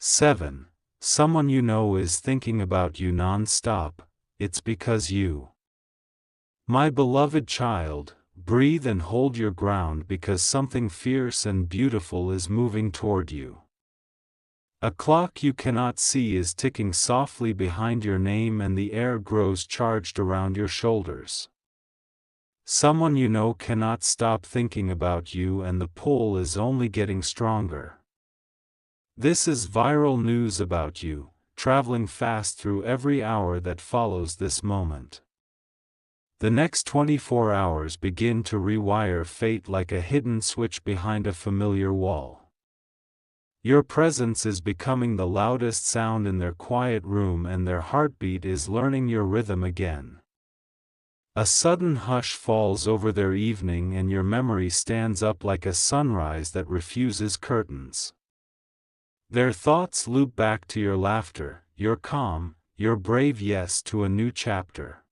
7. Someone you know is thinking about you non-stop. It's because you. My beloved child, breathe and hold your ground because something fierce and beautiful is moving toward you. A clock you cannot see is ticking softly behind your name and the air grows charged around your shoulders. Someone you know cannot stop thinking about you and the pull is only getting stronger. This is viral news about you, traveling fast through every hour that follows this moment. The next 24 hours begin to rewire fate like a hidden switch behind a familiar wall. Your presence is becoming the loudest sound in their quiet room and their heartbeat is learning your rhythm again. A sudden hush falls over their evening and your memory stands up like a sunrise that refuses curtains. Their thoughts loop back to your laughter, your calm, your brave yes to a new chapter.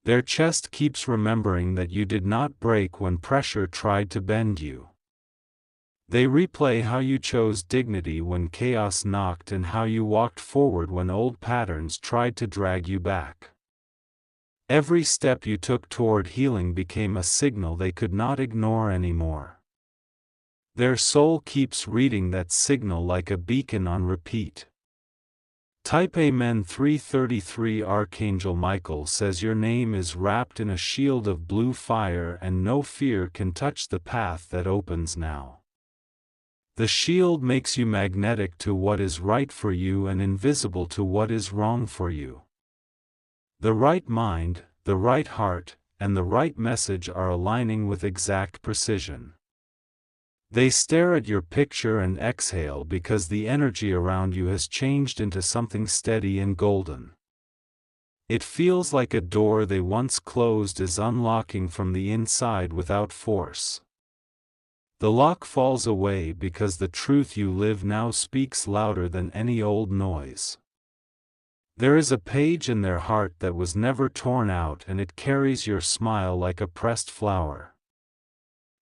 Their chest keeps remembering that you did not break when pressure tried to bend you. They replay how you chose dignity when chaos knocked and how you walked forward when old patterns tried to drag you back. Every step you took toward healing became a signal they could not ignore anymore. Their soul keeps reading that signal like a beacon on repeat. Type Amen. 333 Archangel Michael says your name is wrapped in a shield of blue fire and no fear can touch the path that opens now. The shield makes you magnetic to what is right for you and invisible to what is wrong for you. The right mind, the right heart, and the right message are aligning with exact precision. They stare at your picture and exhale because the energy around you has changed into something steady and golden. It feels like a door they once closed is unlocking from the inside without force. The lock falls away because the truth you live now speaks louder than any old noise. There is a page in their heart that was never torn out and it carries your smile like a pressed flower.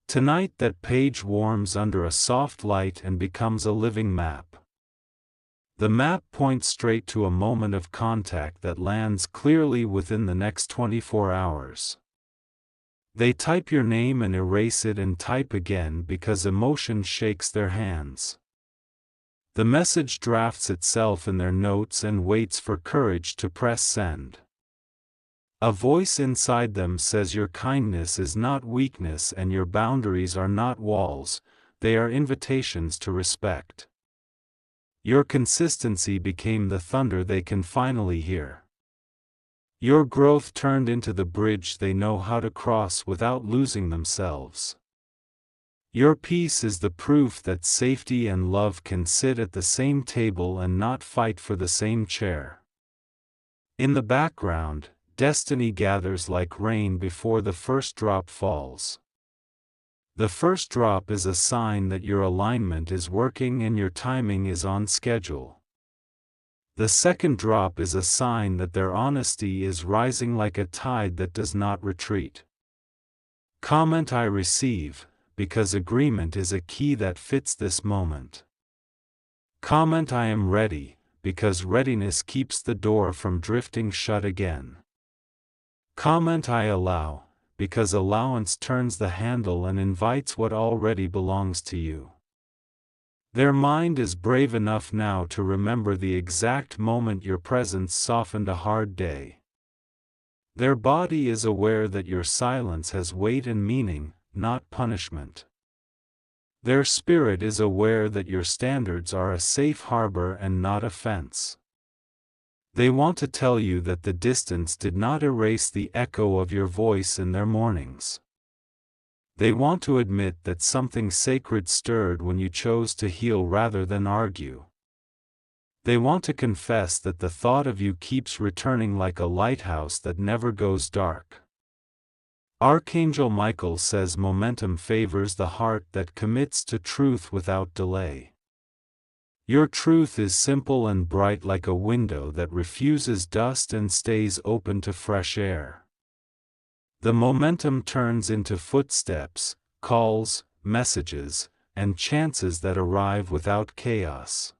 Tonight that page warms under a soft light and becomes a living map. The map points straight to a moment of contact that lands clearly within the next 24 hours. They type your name and erase it and type again because emotion shakes their hands. The message drafts itself in their notes and waits for courage to press send. A voice inside them says your kindness is not weakness and your boundaries are not walls, they are invitations to respect. Your consistency became the thunder they can finally hear. Your growth turned into the bridge they know how to cross without losing themselves. Your peace is the proof that safety and love can sit at the same table and not fight for the same chair. In the background, destiny gathers like rain before the first drop falls. The first drop is a sign that your alignment is working and your timing is on schedule. The second drop is a sign that their honesty is rising like a tide that does not retreat. Comment I receive, because agreement is a key that fits this moment. Comment I am ready, because readiness keeps the door from drifting shut again. Comment I allow, because allowance turns the handle and invites what already belongs to you. Their mind is brave enough now to remember the exact moment your presence softened a hard day. Their body is aware that your silence has weight and meaning, not punishment. Their spirit is aware that your standards are a safe harbor and not a fence. They want to tell you that the distance did not erase the echo of your voice in their mornings. They want to admit that something sacred stirred when you chose to heal rather than argue. They want to confess that the thought of you keeps returning like a lighthouse that never goes dark. Archangel Michael says momentum favors the heart that commits to truth without delay. Your truth is simple and bright like a window that refuses dust and stays open to fresh air. The momentum turns into footsteps, calls, messages, and chances that arrive without chaos.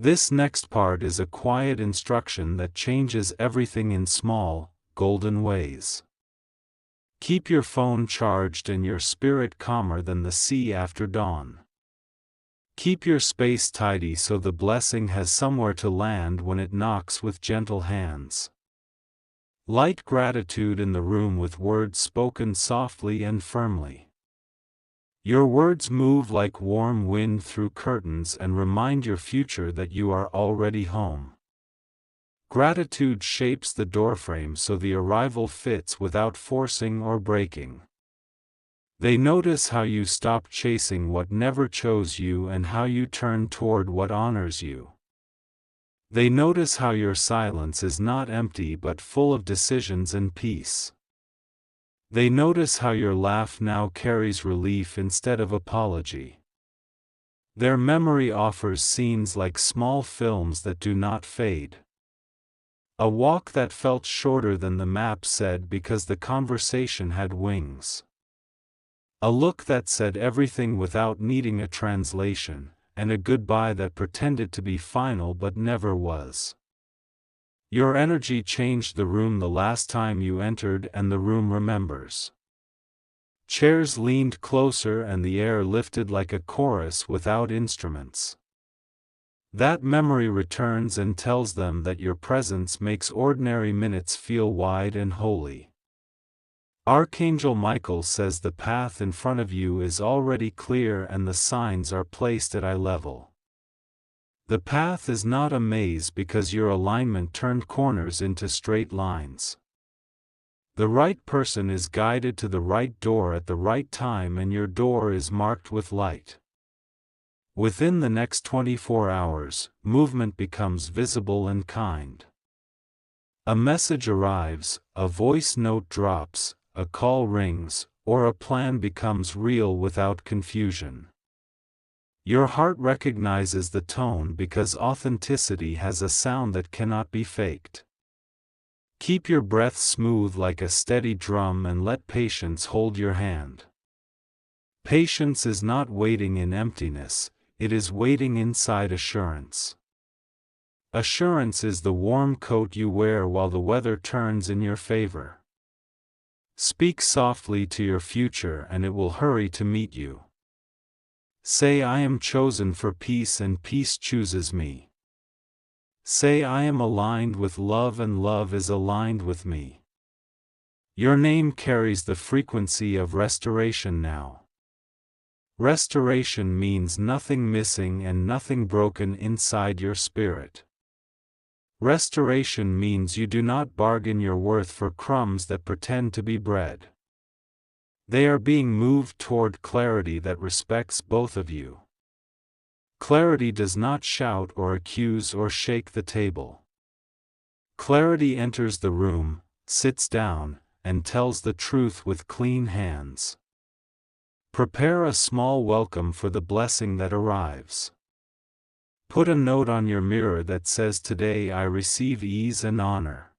This next part is a quiet instruction that changes everything in small, golden ways. Keep your phone charged and your spirit calmer than the sea after dawn. Keep your space tidy so the blessing has somewhere to land when it knocks with gentle hands. Light gratitude in the room with words spoken softly and firmly. Your words move like warm wind through curtains and remind your future that you are already home. Gratitude shapes the doorframe so the arrival fits without forcing or breaking. They notice how you stop chasing what never chose you and how you turn toward what honors you. They notice how your silence is not empty but full of decisions and peace. They notice how your laugh now carries relief instead of apology. Their memory offers scenes like small films that do not fade. A walk that felt shorter than the map said because the conversation had wings. A look that said everything without needing a translation, and a goodbye that pretended to be final but never was. Your energy changed the room the last time you entered and the room remembers. Chairs leaned closer and the air lifted like a chorus without instruments. That memory returns and tells them that your presence makes ordinary minutes feel wide and holy. Archangel Michael says the path in front of you is already clear and the signs are placed at eye level. The path is not a maze because your alignment turned corners into straight lines. The right person is guided to the right door at the right time and your door is marked with light. Within the next 24 hours, movement becomes visible and kind. A message arrives, a voice note drops, a call rings, or a plan becomes real without confusion. Your heart recognizes the tone because authenticity has a sound that cannot be faked. Keep your breath smooth like a steady drum and let patience hold your hand. Patience is not waiting in emptiness, it is waiting inside assurance. Assurance is the warm coat you wear while the weather turns in your favor. Speak softly to your future and it will hurry to meet you. Say I am chosen for peace and peace chooses me. Say I am aligned with love and love is aligned with me. Your name carries the frequency of restoration now. Restoration means nothing missing and nothing broken inside your spirit. Restoration means you do not bargain your worth for crumbs that pretend to be bread. They are being moved toward clarity that respects both of you. Clarity does not shout or accuse or shake the table. Clarity enters the room, sits down, and tells the truth with clean hands. Prepare a small welcome for the blessing that arrives. Put a note on your mirror that says today I receive ease and honor.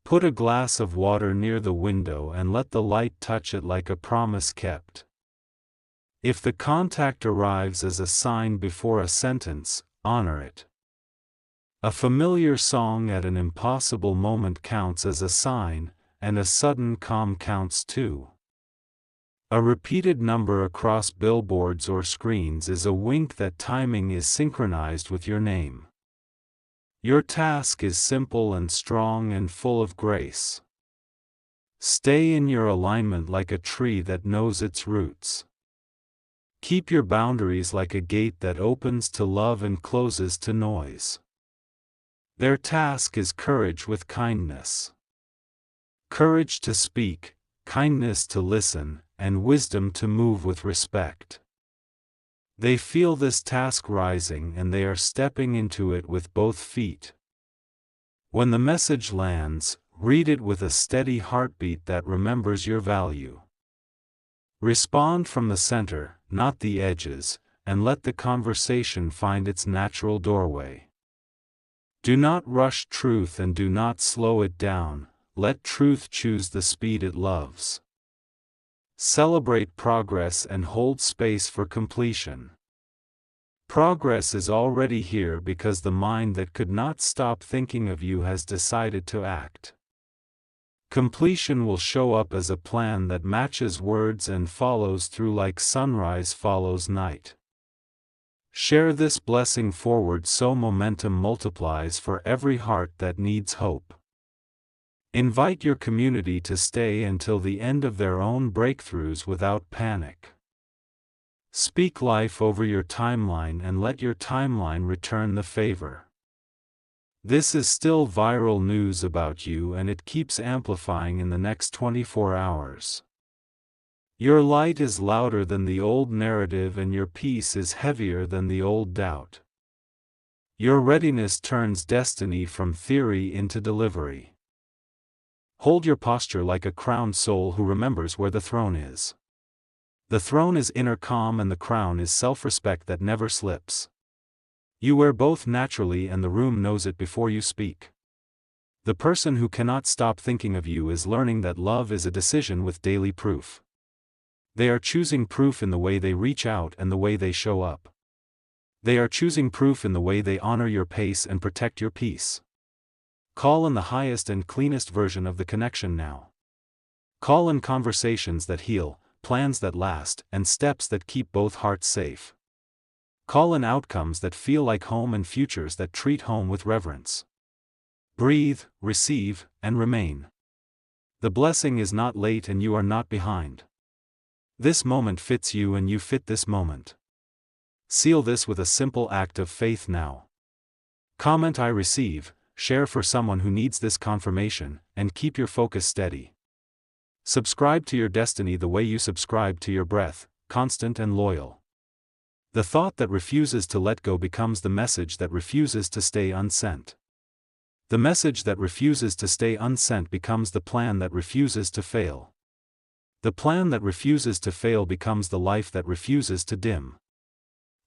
Put a glass of water near the window and let the light touch it like a promise kept. If the contact arrives as a sign before a sentence, honor it. A familiar song at an impossible moment counts as a sign, and a sudden calm counts too. A repeated number across billboards or screens is a wink that timing is synchronized with your name. Your task is simple and strong and full of grace. Stay in your alignment like a tree that knows its roots. Keep your boundaries like a gate that opens to love and closes to noise. Their task is courage with kindness. Courage to speak, kindness to listen, and wisdom to move with respect. They feel this task rising and they are stepping into it with both feet. When the message lands, read it with a steady heartbeat that remembers your value. Respond from the center, not the edges, and let the conversation find its natural doorway. Do not rush truth and do not slow it down, let truth choose the speed it loves. Celebrate progress and hold space for completion. Progress is already here because the mind that could not stop thinking of you has decided to act. Completion will show up as a plan that matches words and follows through like sunrise follows night. Share this blessing forward so momentum multiplies for every heart that needs hope. Invite your community to stay until the end of their own breakthroughs without panic. Speak life over your timeline and let your timeline return the favor. This is still viral news about you, and it keeps amplifying in the next 24 hours. Your light is louder than the old narrative, and your peace is heavier than the old doubt. Your readiness turns destiny from theory into delivery. Hold your posture like a crowned soul who remembers where the throne is. The throne is inner calm and the crown is self-respect that never slips. You wear both naturally and the room knows it before you speak. The person who cannot stop thinking of you is learning that love is a decision with daily proof. They are choosing proof in the way they reach out and the way they show up. They are choosing proof in the way they honor your pace and protect your peace. Call in the highest and cleanest version of the connection now. Call in conversations that heal, plans that last, and steps that keep both hearts safe. Call in outcomes that feel like home and futures that treat home with reverence. Breathe, receive, and remain. The blessing is not late and you are not behind. This moment fits you and you fit this moment. Seal this with a simple act of faith now. Comment I receive, share for someone who needs this confirmation, and keep your focus steady. Subscribe to your destiny the way you subscribe to your breath, constant and loyal. The thought that refuses to let go becomes the message that refuses to stay unsent. The message that refuses to stay unsent becomes the plan that refuses to fail. The plan that refuses to fail becomes the life that refuses to dim.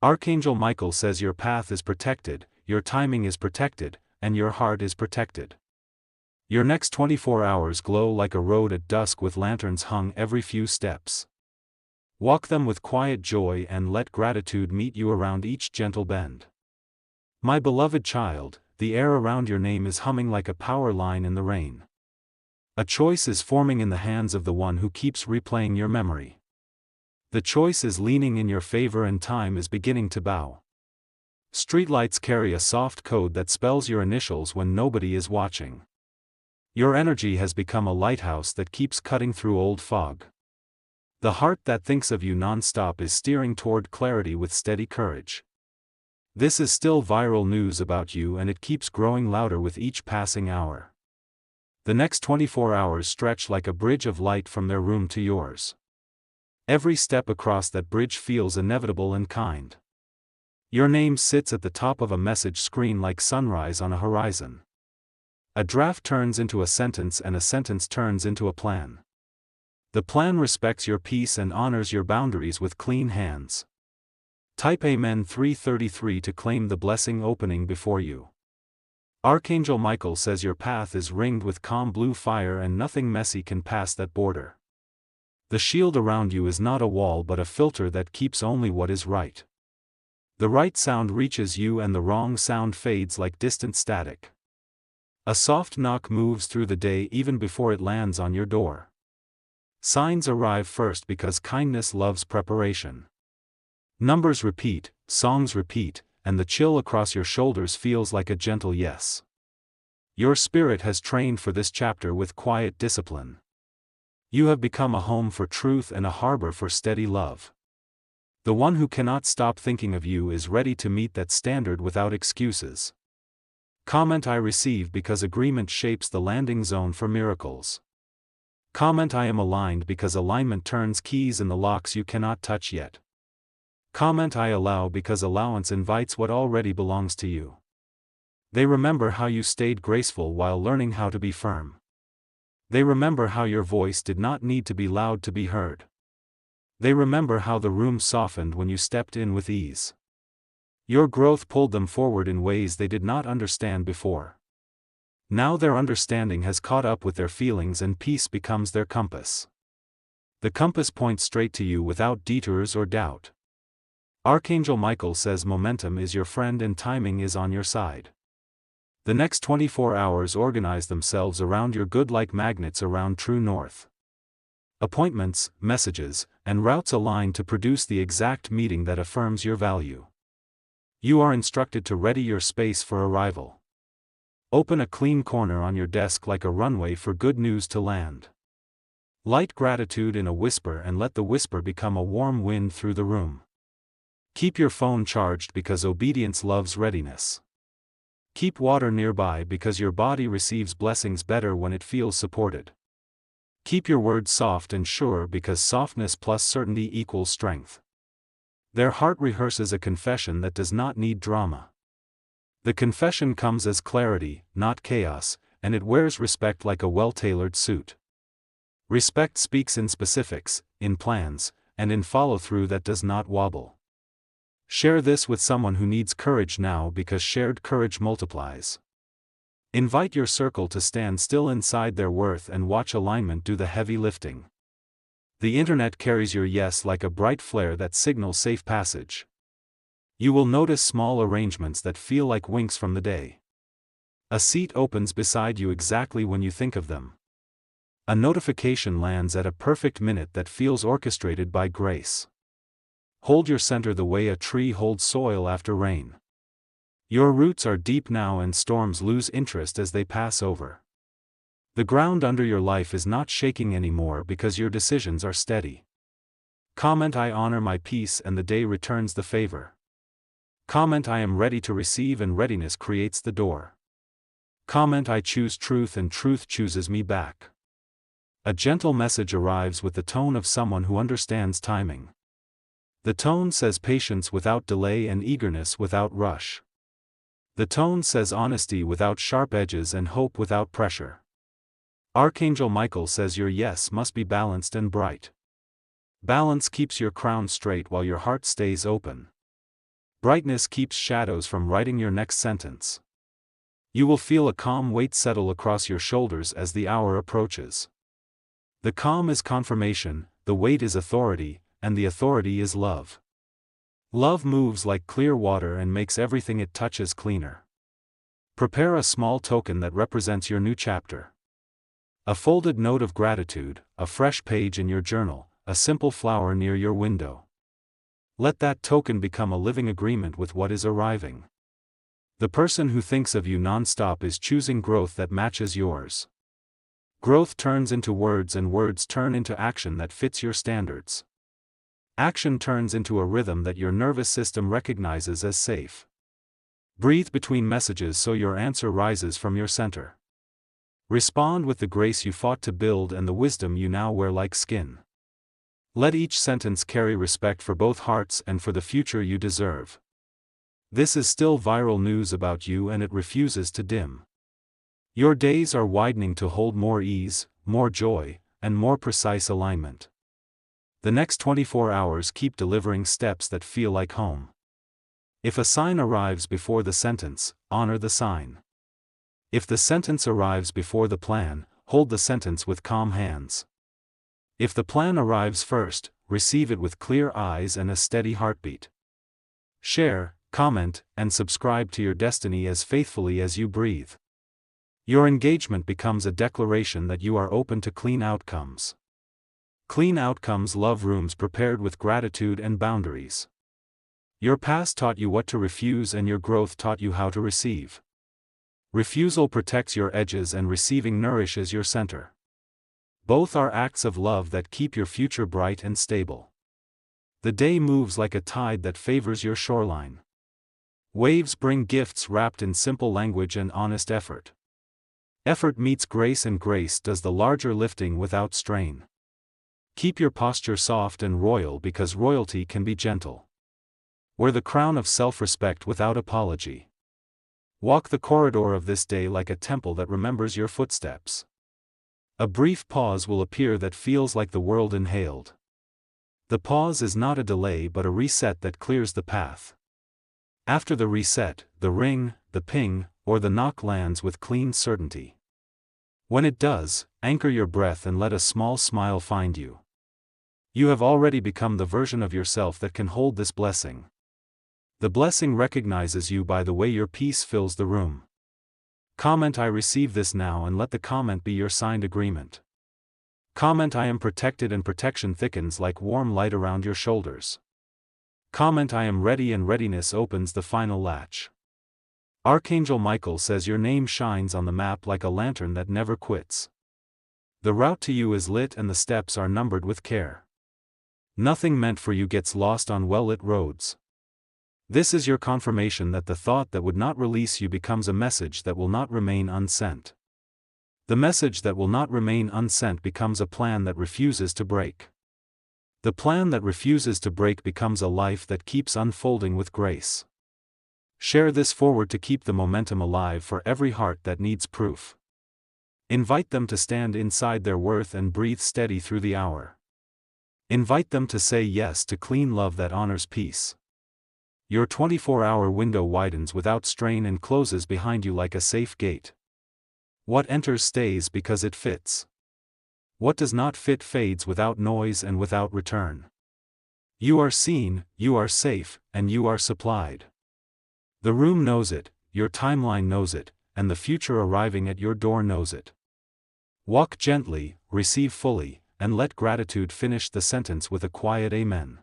Archangel Michael says your path is protected, your timing is protected, and your heart is protected. Your next 24 hours glow like a road at dusk with lanterns hung every few steps. Walk them with quiet joy and let gratitude meet you around each gentle bend. My beloved child, the air around your name is humming like a power line in the rain. A choice is forming in the hands of the one who keeps replaying your memory. The choice is leaning in your favor and time is beginning to bow. Streetlights carry a soft code that spells your initials when nobody is watching. Your energy has become a lighthouse that keeps cutting through old fog. The heart that thinks of you nonstop is steering toward clarity with steady courage. This is still viral news about you and it keeps growing louder with each passing hour. The next 24 hours stretch like a bridge of light from their room to yours. Every step across that bridge feels inevitable and kind. Your name sits at the top of a message screen like sunrise on a horizon. A draft turns into a sentence and a sentence turns into a plan. The plan respects your peace and honors your boundaries with clean hands. Type Amen 333 to claim the blessing opening before you. Archangel Michael says your path is ringed with calm blue fire and nothing messy can pass that border. The shield around you is not a wall but a filter that keeps only what is right. The right sound reaches you and the wrong sound fades like distant static. A soft knock moves through the day even before it lands on your door. Signs arrive first because kindness loves preparation. Numbers repeat, songs repeat, and the chill across your shoulders feels like a gentle yes. Your spirit has trained for this chapter with quiet discipline. You have become a home for truth and a harbor for steady love. The one who cannot stop thinking of you is ready to meet that standard without excuses. Comment I receive because agreement shapes the landing zone for miracles. Comment I am aligned because alignment turns keys in the locks you cannot touch yet. Comment I allow because allowance invites what already belongs to you. They remember how you stayed graceful while learning how to be firm. They remember how your voice did not need to be loud to be heard. They remember how the room softened when you stepped in with ease. Your growth pulled them forward in ways they did not understand before. Now their understanding has caught up with their feelings and peace becomes their compass. The compass points straight to you without detours or doubt. Archangel Michael says momentum is your friend and timing is on your side. The next 24 hours organize themselves around your good like magnets around true north. Appointments, messages, and routes align to produce the exact meeting that affirms your value. You are instructed to ready your space for arrival. Open a clean corner on your desk like a runway for good news to land. Light gratitude in a whisper and let the whisper become a warm wind through the room. Keep your phone charged because obedience loves readiness. Keep water nearby because your body receives blessings better when it feels supported. Keep your words soft and sure because softness plus certainty equals strength. Their heart rehearses a confession that does not need drama. The confession comes as clarity, not chaos, and it wears respect like a well-tailored suit. Respect speaks in specifics, in plans, and in follow-through that does not wobble. Share this with someone who needs courage now because shared courage multiplies. Invite your circle to stand still inside their worth and watch alignment do the heavy lifting. The internet carries your yes like a bright flare that signals safe passage. You will notice small arrangements that feel like winks from the day. A seat opens beside you exactly when you think of them. A notification lands at a perfect minute that feels orchestrated by grace. Hold your center the way a tree holds soil after rain. Your roots are deep now and storms lose interest as they pass over. The ground under your life is not shaking anymore because your decisions are steady. Comment I honor my peace and the day returns the favor. Comment I am ready to receive and readiness creates the door. Comment I choose truth and truth chooses me back. A gentle message arrives with the tone of someone who understands timing. The tone says patience without delay and eagerness without rush. The tone says honesty without sharp edges and hope without pressure. Archangel Michael says your yes must be balanced and bright. Balance keeps your crown straight while your heart stays open. Brightness keeps shadows from writing your next sentence. You will feel a calm weight settle across your shoulders as the hour approaches. The calm is confirmation, the weight is authority, and the authority is love. Love moves like clear water and makes everything it touches cleaner. Prepare a small token that represents your new chapter. A folded note of gratitude, a fresh page in your journal, a simple flower near your window. Let that token become a living agreement with what is arriving. The person who thinks of you nonstop is choosing growth that matches yours. Growth turns into words and words turn into action that fits your standards. Action turns into a rhythm that your nervous system recognizes as safe. Breathe between messages so your answer rises from your center. Respond with the grace you fought to build and the wisdom you now wear like skin. Let each sentence carry respect for both hearts and for the future you deserve. This is still viral news about you and it refuses to dim. Your days are widening to hold more ease, more joy, and more precise alignment. The next 24 hours keep delivering steps that feel like home. If a sign arrives before the sentence, honor the sign. If the sentence arrives before the plan, hold the sentence with calm hands. If the plan arrives first, receive it with clear eyes and a steady heartbeat. Share, comment, and subscribe to your destiny as faithfully as you breathe. Your engagement becomes a declaration that you are open to clean outcomes. Clean outcomes love rooms prepared with gratitude and boundaries. Your past taught you what to refuse and your growth taught you how to receive. Refusal protects your edges and receiving nourishes your center. Both are acts of love that keep your future bright and stable. The day moves like a tide that favors your shoreline. Waves bring gifts wrapped in simple language and honest effort. Effort meets grace and grace does the larger lifting without strain. Keep your posture soft and royal because royalty can be gentle. Wear the crown of self-respect without apology. Walk the corridor of this day like a temple that remembers your footsteps. A brief pause will appear that feels like the world inhaled. The pause is not a delay but a reset that clears the path. After the reset, the ring, the ping, or the knock lands with clean certainty. When it does, anchor your breath and let a small smile find you. You have already become the version of yourself that can hold this blessing. The blessing recognizes you by the way your peace fills the room. Comment I receive this now and let the comment be your signed agreement. Comment I am protected and protection thickens like warm light around your shoulders. Comment I am ready and readiness opens the final latch. Archangel Michael says your name shines on the map like a lantern that never quits. The route to you is lit and the steps are numbered with care. Nothing meant for you gets lost on well-lit roads. This is your confirmation that the thought that would not release you becomes a message that will not remain unsent. The message that will not remain unsent becomes a plan that refuses to break. The plan that refuses to break becomes a life that keeps unfolding with grace. Share this forward to keep the momentum alive for every heart that needs proof. Invite them to stand inside their worth and breathe steady through the hour. Invite them to say yes to clean love that honors peace. Your 24-hour window widens without strain and closes behind you like a safe gate. What enters stays because it fits. What does not fit fades without noise and without return. You are seen, you are safe, and you are supplied. The room knows it, your timeline knows it, and the future arriving at your door knows it. Walk gently, receive fully, and let gratitude finish the sentence with a quiet amen.